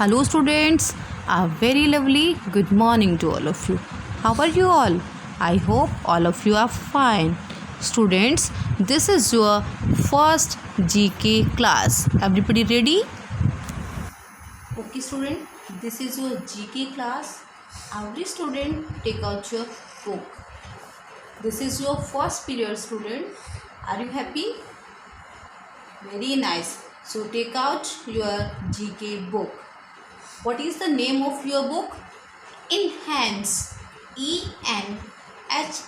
Hello, students. A very lovely good morning to all of you. How are you all? I hope all of you are fine. Students, this is your first GK class. Everybody ready? Okay, student. This is your GK class. Every student take out your book. This is your first period, student. Are you happy? Very nice. So take out your GK book. What is the name of your book? Enhance. ENHANCE.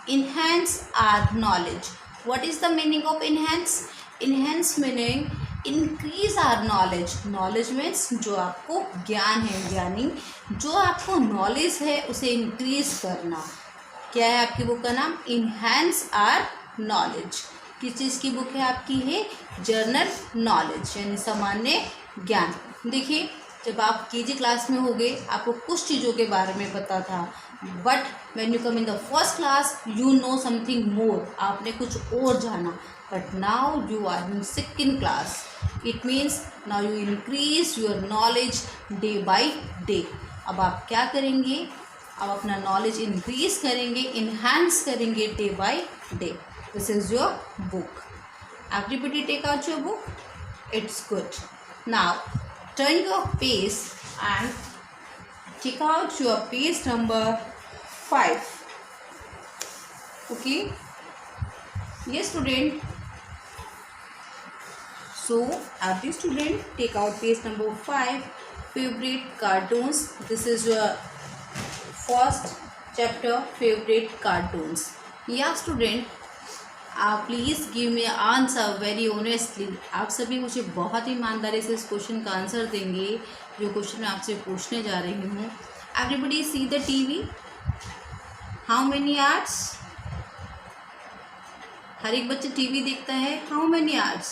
Enhance our knowledge. What is the meaning of enhance? Enhance meaning increase our knowledge. Knowledge means जो आपको ज्ञान है, यानी जो आपको knowledge है उसे increase करना. क्या है आपकी बुक का नाम? Enhance our knowledge. किस चीज़ की बुक है आपकी? है जर्नल नॉलेज, यानी सामान्य ज्ञान. देखिए, जब आप केजी क्लास में होगे आपको कुछ चीज़ों के बारे में पता था, but when you come in the first class you know something more. आपने कुछ और जाना, but now you are in second class. It means now you increase your knowledge day by day. अब आप क्या करेंगे? अब अपना नॉलेज इंक्रीज करेंगे, इन्हांस करेंगे day by day. This is your book. Everybody take out your book. It's good. Now turn your page and take out your page number 5. Okay, yes student. So every student take out page number 5, favorite cartoons. This is your first chapter, favorite cartoons. Yeah student, please give me answer very honestly. आप सभी मुझे बहुत ईमानदारी से इस question का answer देंगे जो क्वेश्चन मैं आपसे पूछने जा रही हूँ. Everybody see the TV. How many hours? हर एक बच्चा टीवी देखता है. How many hours?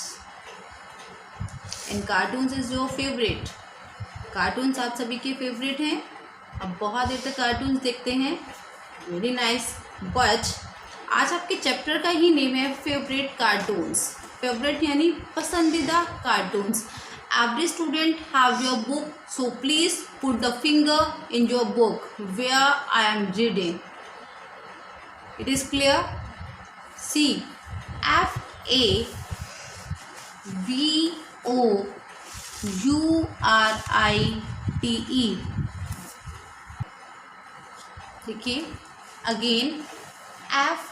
And cartoons is your favourite. Cartoons आप सभी के फेवरेट हैं. अब बहुत देर तक कार्टून्स देखते हैं. Very nice. बट आज आपके चैप्टर का ही नेम है फेवरेट कार्टून्स. फेवरेट यानी पसंदीदा cartoons. Every student have your book, so please put the finger in your book where I am reading. It is clear? See FAVOURITE. देखिए again, FAVOURITE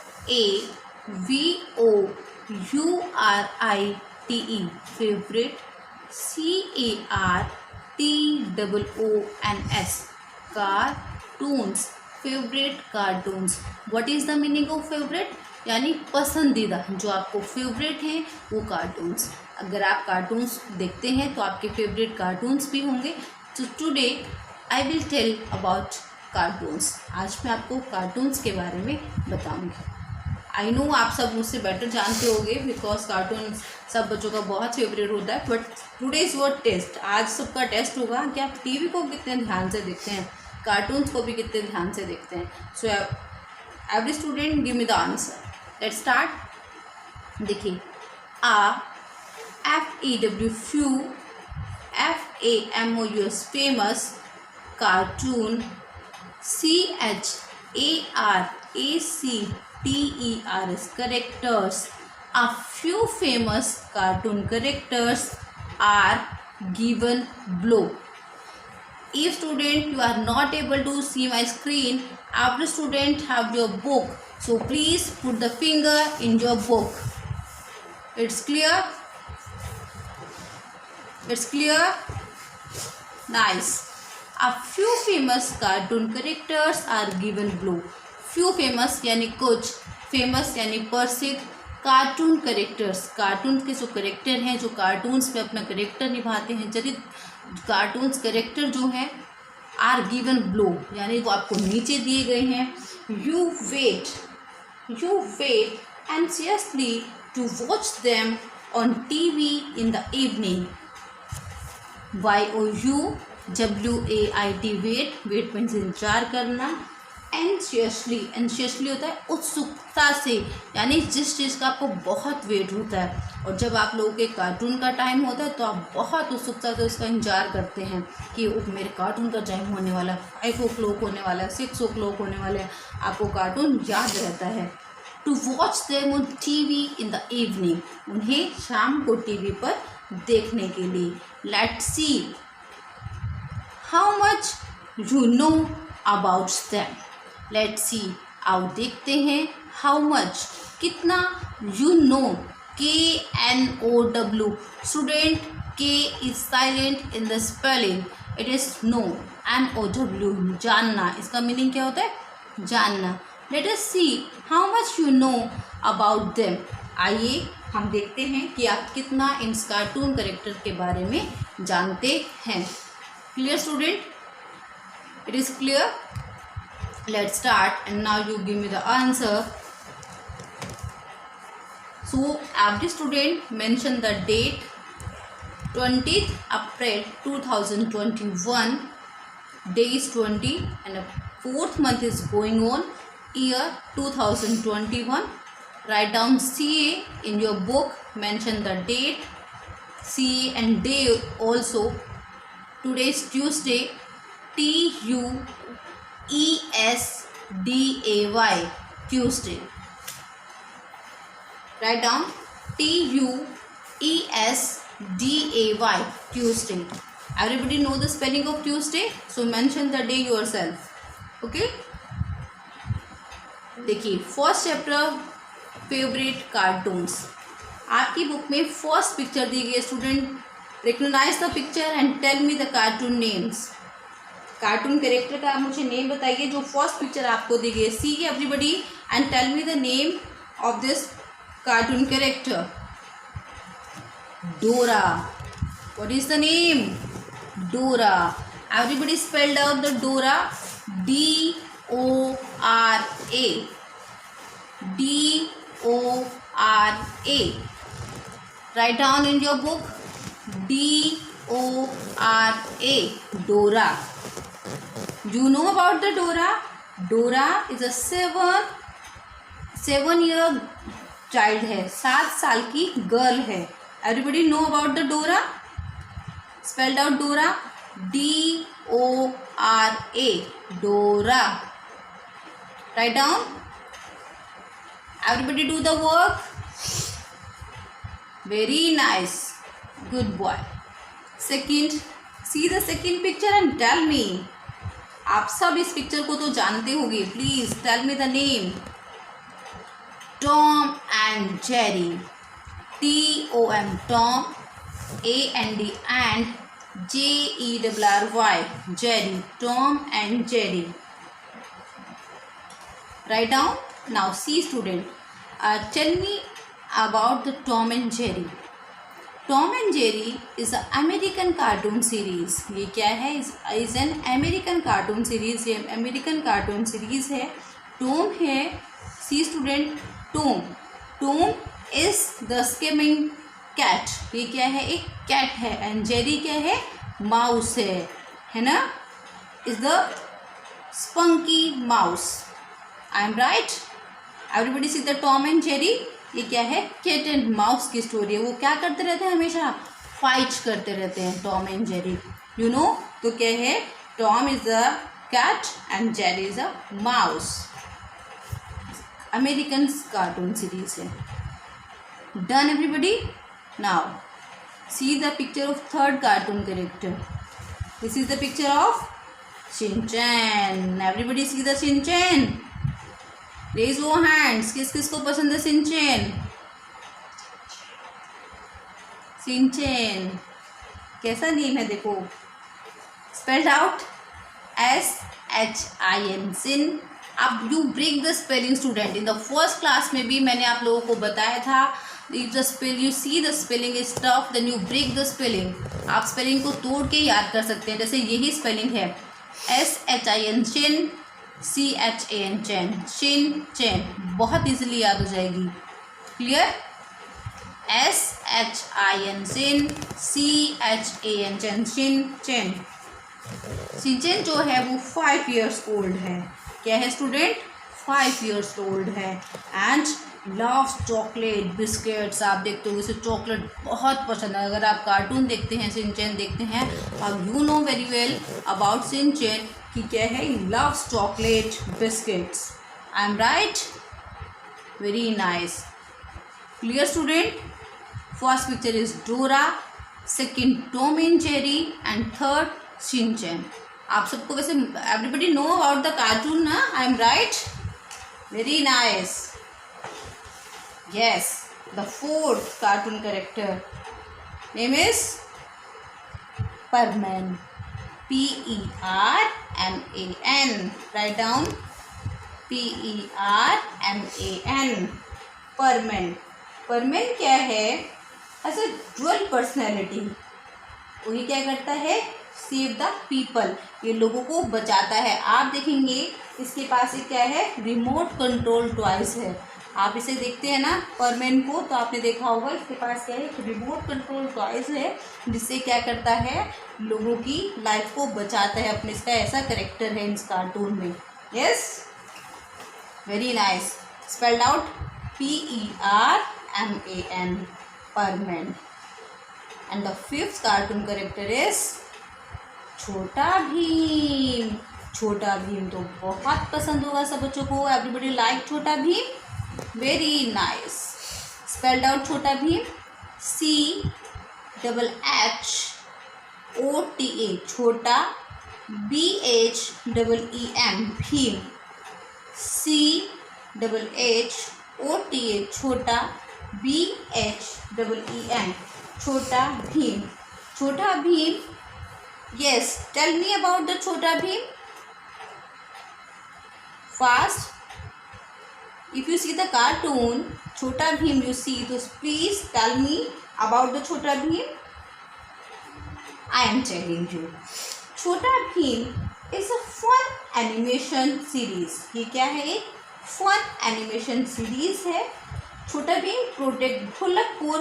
favorite. CARTOONS cartoons. favorite cartoons. what is the meaning of favorite? यानी पसंदीदा. जो आपको favourite हैं वो cartoons. अगर आप cartoons देखते हैं तो आपके फेवरेट कार्टून्स भी होंगे. तो today I will tell about cartoons. आज मैं आपको कार्टून्स के बारे में बताऊंगी. आई नो आप सब मुझसे बेटर जानते होंगे बिकॉज कार्टून सब बच्चों का बहुत फेवरेट होता है. But today is your test. आज सबका टेस्ट होगा कि आप टीवी को कितने ध्यान से देखते हैं, कार्टून्स को भी कितने ध्यान से देखते हैं. So every student give me the answer. Let's start. देखिए, FAMOUS famous. Cartoon CHARACTERS characters. A few famous cartoon characters are given below. If student you are not able to see my screen, every student have your book, so please put the finger in your book. It's clear? It's clear? Nice. A few famous cartoon characters are given below. Few famous यानी कुछ, famous यानी प्रसिद्ध. Cartoon characters, cartoon के जो character हैं, जो cartoons में अपना करेक्टर निभाते हैं, चरित्र कार्टून्स करेक्टर जो हैं, आर गिवन ब्लो यानी वो आपको नीचे दिए गए हैं. You wait anxiously to watch them on TV in the evening. YOUWAIT wait. Wait means इंतजार करना. एंशियसली होता है उत्सुकता से, यानी जिस चीज़ का आपको बहुत वेट होता है। और जब आप लोगों के कार्टून का टाइम होता है तो आप बहुत उत्सुकता से उसका इंतजार करते हैं कि मेरे कार्टून का टाइम होने वाला है, 5 o'clock होने वाला है, 6 o'clock होने वाला है। आपको कार्टून याद रहता है। To watch them on TV in the evening, उन्हें शाम को टीवी पर देखने के लिए। Let's see how much you know about them. Let's see, आओ देखते हैं। हाउ मच, कितना, you know, KNOW, student K is silent in the spelling, it is no. NOW, जानना, इसका मीनिंग क्या होता है? जानना। Let us see how much you know about them. आइए हम देखते हैं कि आप कितना इन कार्टून कैरेक्टर के बारे में जानते हैं। Clear student? It is clear? Let's start, and now you give me the answer. So every student mention the date 20th April 2021, day is 20 and the 4th month is going on, year 2021. Write down CA in your book, mention the date, CA and day also. Today is Tuesday, TUESDAY, Tuesday. Write down TUESDAY, Tuesday. Everybody know the spelling of Tuesday, so mention the day yourself. Okay? देखिए first chapter favourite cartoons. आपकी book में first picture दी गई है। Student recognise the picture and tell me the cartoon names. Cartoon character का मुझे name बताइए जो फर्स्ट पिक्चर आपको दी गई है। See everybody and tell me the name of this cartoon character. Dora. What is the name? Dora. Everybody spelled out the Dora. DORA, DORA. Write down in your book, DORA, Dora. You know about the Dora? Dora is a 7-year child है, 7 साल की girl है। Everybody know about the Dora? Spelled out Dora, DORA, Dora. Write down. Everybody do the work. Very nice, good boy. Second, see the second picture and tell me. आप सब इस picture को तो जानते होंगे। Please tell me the name. Tom and Jerry. TOM, Tom, AND and JERRY, Jerry, Tom and Jerry. Write down. Now see student, tell me about the Tom and Jerry. Tom and Jerry is an American cartoon series. ये क्या है? is an American cartoon series. ये American cartoon series है। Tom है, see student, Tom is the scheming cat. ये क्या है? एक cat है। and Jerry क्या है? mouse है ना? is the spunky mouse. I am right? Everybody see the Tom and Jerry. ये क्या है? कैट एंड माउस की स्टोरी है। वो क्या करते रहते हैं? हमेशा फाइट करते रहते हैं Tom and Jerry. You know, तो क्या है? Tom is a cat and Jerry is a mouse. American cartoon series है। Done everybody? Now see the picture of third cartoon character. This is the picture of Shinchan. Everybody see the Shinchan. Raise वो hands. किस किस को पसंद है Shinchan? Shinchan कैसा name है देखो। Spelled out SHIN, Shin. अब you break the spelling student. In the first class में भी मैंने आप लोगों को बताया था, if the spell you see the spelling is tough then you break the spelling. आप स्पेलिंग को तोड़ के याद कर सकते हैं। जैसे यही स्पेलिंग है SHIN, शिन, CHAN, चैन, शिन चैन, बहुत इजीली याद हो जाएगी। क्लियर? SHIN, सिन, CHAN, चैन, शिन चैन। शिनचैन जो है वो 5 years old है। क्या है स्टूडेंट? 5 years old है एंड लव्स चॉकलेट बिस्किट्स। आप देखते हो इसे चॉकलेट बहुत पसंद है। अगर आप कार्टून देखते हैं, सिंचैन देखते हैं, अब you know very well about Shinchan कि क्या है, loves chocolate biscuits. I am right? Very nice, clear student? First picture is Dora, second Tom and Jerry and third Shinchan. आप सबको वैसे everybody know about the cartoon ना? I am right? Very nice. Yes, the fourth cartoon character name is Perman. Perman. Write down. Perman. Perman. Perman क्या है? Has a dual personality. वही क्या करता है? सेव द पीपल, ये लोगों को बचाता है। आप देखेंगे इसके पास एक क्या है? रिमोट कंट्रोल टॉयज है। आप इसे देखते हैं ना परमैन को, तो आपने देखा होगा इसके पास क्या है? एक रिमोट कंट्रोल टॉयज है जिससे क्या करता है? लोगों की लाइफ को बचाता है अपने। इसका ऐसा करेक्टर है इस कार्टून में। Yes, very nice. Spelled out Perman, परमैन। And the fifth cartoon character is छोटा भीम। छोटा भीम तो बहुत पसंद होगा सब बच्चों को। एवरीबडी लाइक छोटा Bhim? Very nice. Spelled out छोटा भीम, CHHOTA छोटा, BHEEM भीम, CHHOTA छोटा, BHEEM छोटा भीम। छोटा Bhim, yes, tell me about the Chota Bheem fast. If you see the cartoon Chota Bheem you see, so please tell me about the Chota Bheem. I am telling you, Chota Bheem is a fun animation series. ये क्या है? एक fun animation series है। छोटा Bhim protect Dholakpur,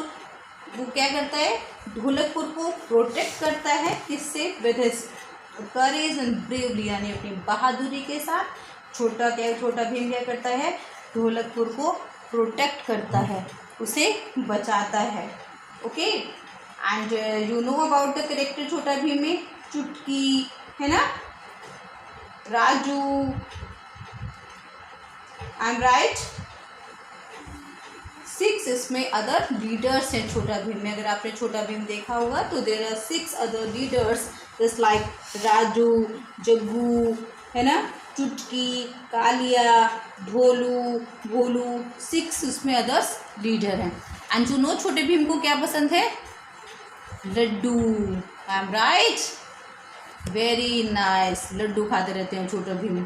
वो क्या करता है? ढोलकपुर को प्रोटेक्ट करता है। किससे? With his courage and bravely, यानी अपनी बहादुरी के साथ। छोटा भीम क्या करता है? ढोलकपुर को प्रोटेक्ट करता है, उसे बचाता है। Okay, and you know about the character छोटा भीम में चुटकी है ना, राजू। आई एम राइट? 6 इसमें अदर लीडर्स हैं छोटा भीम में। अगर आपने छोटा भीम देखा होगा तो there are 6 other leaders just like Raju, Jaggu है ना, चुटकी, कालिया, ढोलू, भोलू। 6 इसमें अदर्स लीडर हैं। एंड यू नो छोटे भीम को क्या पसंद है? Laddu. I am right? Very nice. Laddu खाते रहते हैं छोटा भीम।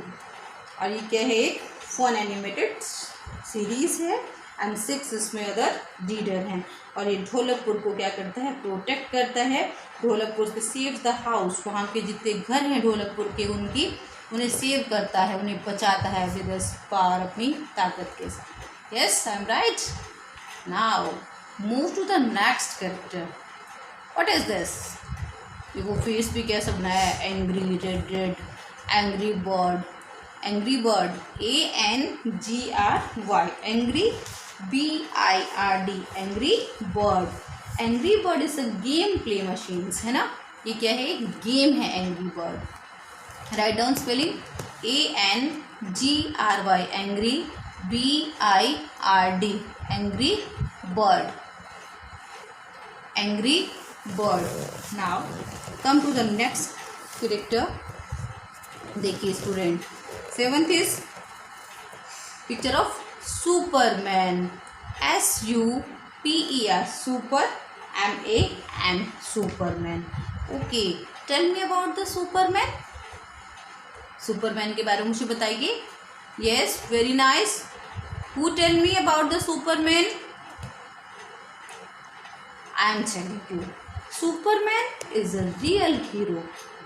और ये क्या है? एक फन एनिमेटेड सीरीज है एंड 6 इसमें अदर लीडर हैं। और ये ढोलकपुर को क्या करता है? प्रोटेक्ट करता है। ढोलकपुर से सेव द हाउस, वहाँ के जितने घर हैं ढोलकपुर के उन्हें सेव करता है, उन्हें बचाता है विद पावर, अपनी ताकत के साथ। Yes, I am right. Now move to the next character. What is this? देखो फेस भी कैसा बनाया है? Angry, red, angry bird. Angry bird ANGRY, angry BIRD, angry bird. Angry bird is a game play machines है ना, ये क्या है? गेम है angry bird. Write down spelling ANGRY, angry BIRD, angry bird. Angry bird. Now come to the next character. देखिए student, 7th is picture of Superman. SUPER, super, MAN, Superman. Okay, tell me about the Superman. Superman के बारे में मुझे बताइए। Yes, very nice. Who tell me about the Superman? I am telling you, Superman is a real hero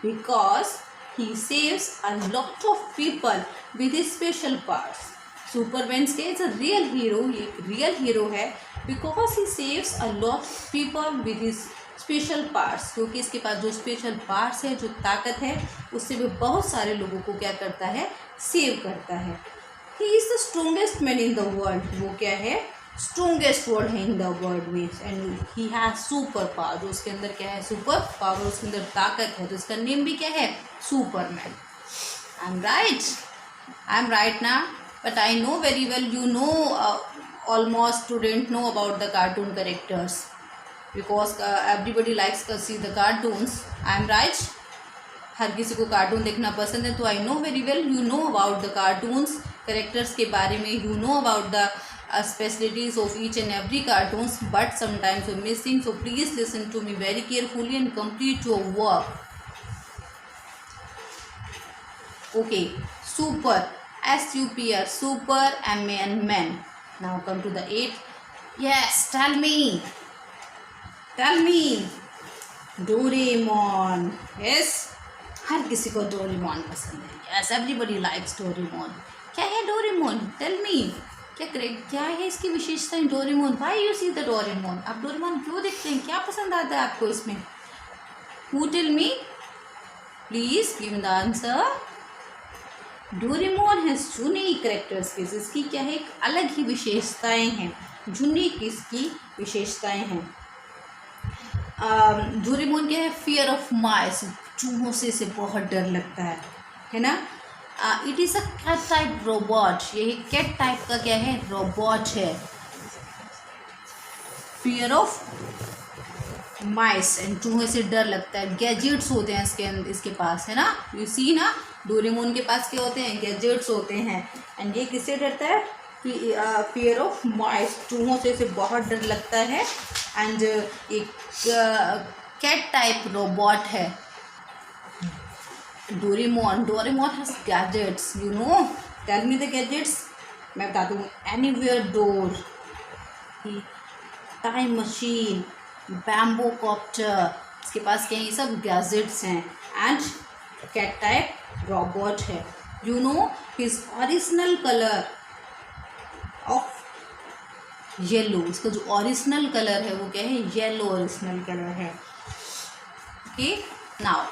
because he saves a lot of people with his special parts. Superman is a real hero, ये एक real hero है because he saves a lot of people with his special parts, क्योंकि इसके पास जो special parts है, जो ताकत है, उससे भी बहुत सारे लोगों को क्या करता है, सेव करता है। He is the strongest man in the world, वो क्या है, स्ट्रोंगेस्ट वर्ड है इन द वर्ल्ड में, and he has super power, जो उसके अंदर क्या है, सुपर पावर, उसके अंदर ताकत है, तो इसका नेम भी क्या है, सुपरमैन। आई एम राइट ना, but I know very well you know almost students know about the cartoon characters because everybody likes to see the cartoons. I am right? हर किसी को कार्टून देखना पसंद है, तो I know very well you know about the cartoons characters के बारे में, you know about the specialities of each and every cartoons, but sometimes you're missing, so please listen to me very carefully and complete your work. Okay, super, super, super, and man. Now come to the 8. Yes, tell me Doraemon. Yes, हर किसी को Doraemon पसंद है. Yes, everybody likes Doraemon. क्या है Doraemon? Tell me. क्या है इसकी विशेषताएं Doraemon? Why you see the Doraemon? आप डोरेमोन क्यों देखते हैं? क्या पसंद आता है आपको इसमें? Who tell me? Please give me the answer. Doraemon has unique characteristics. इसकी क्या है, एक अलग ही विशेषताएं हैं. यूनिक इसकी विशेषताएं हैं. डोरेमोन क्या है, फियर ऑफ माइस, चूहों से इसे बहुत डर लगता है ना. It is a cat type robot. ये कैट टाइप का क्या है, रोबोट है. फियर ऑफ माइस एंड चूहे से डर लगता है. गैजेट्स होते हैं इसके पास, है ना. यू सी ना, डोरेमोन के पास क्या होते हैं, गैजेट्स होते हैं. एंड ये किससे डरता है, फियर ऑफ माइस, चूहों से इसे बहुत डर लगता है. एंड एक कैट टाइप रोबोट है Doraemon has gadgets, you know. Tell me the gadgets. मैं बताती हूँ. Anywhere door, time machine, bamboo copter. इसके पास क्या, ये सब गैजेट्स हैं. एंड कैट टाइप रोबोट है. You know his original colour of yellow. इसका जो ओरिजिनल कलर है वो क्या है, येलो ओरिजिनल कलर है. Okay, now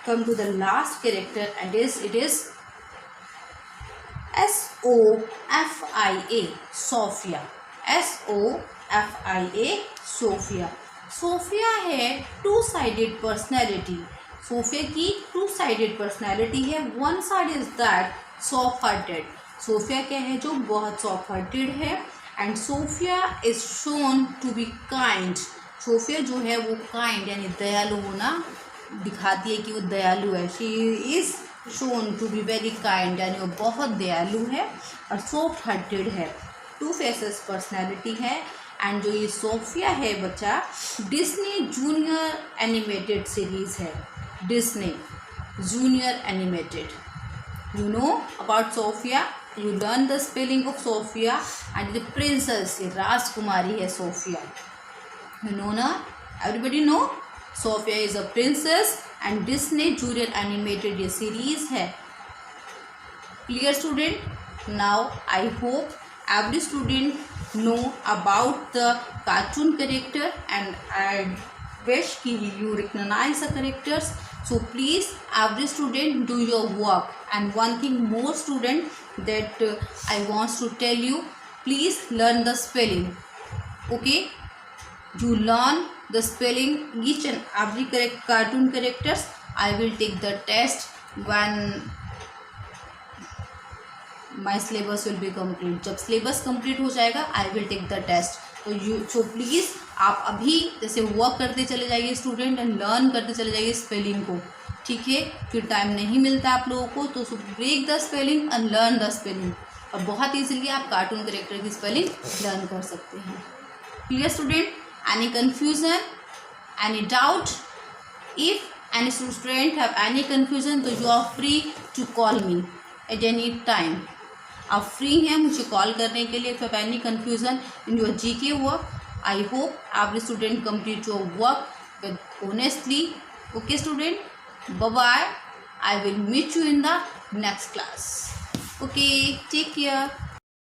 come to the last character and it is SOFIA, Sofia. SOFIA, Sophia. Sofia है two sided personality. Sofia की two sided personality है. One side is that soft hearted. Sofia क्या है, जो बहुत soft hearted है. And Sofia is shown to be kind. Sofia जो है वो काइंड यानी दयालु होना दिखाती है कि वो दयालु है. She is shown to be very kind यानी वो बहुत दयालु है और सॉफ्ट हार्टेड है. टू फेसेस पर्सनैलिटी है. एंड जो ये सोफिया है बच्चा, डिज्नी जूनियर एनिमेटेड सीरीज है. Disney Junior animated. You know about Sofia, you learn the spelling of Sofia. And the princess, ये राजकुमारी है सोफिया. यू नो ना, everybody know. Sofia is a princess and Disney Junior animated ये series है. Clear student? Now I hope every student know about the cartoon character and I wish you recognize the characters. So please every student do your work. And one thing more student that I want to tell you, please learn the spelling. Okay, you learn the spelling each and every cartoon characters. I will take the test when my syllabus will be complete. जब syllabus complete हो जाएगा I will take the test. तो please आप अभी जैसे work करते चले जाइए स्टूडेंट एंड लर्न करते चले जाइए स्पेलिंग को. ठीक है, फिर टाइम नहीं मिलता आप लोगों को, तो break the spelling and learn the spelling. और बहुत ईजिली आप कार्टून कैरेक्टर की स्पेलिंग लर्न कर सकते हैं. Clear student? Any confusion, any doubt? If any student have any confusion तो you are free to call me at any time. आप free हैं मुझे कॉल करने के लिए. If any confusion in your GK work, I hope every student complete your work with honestly. Okay student, bye bye. I will meet you in the next class. Okay, take care.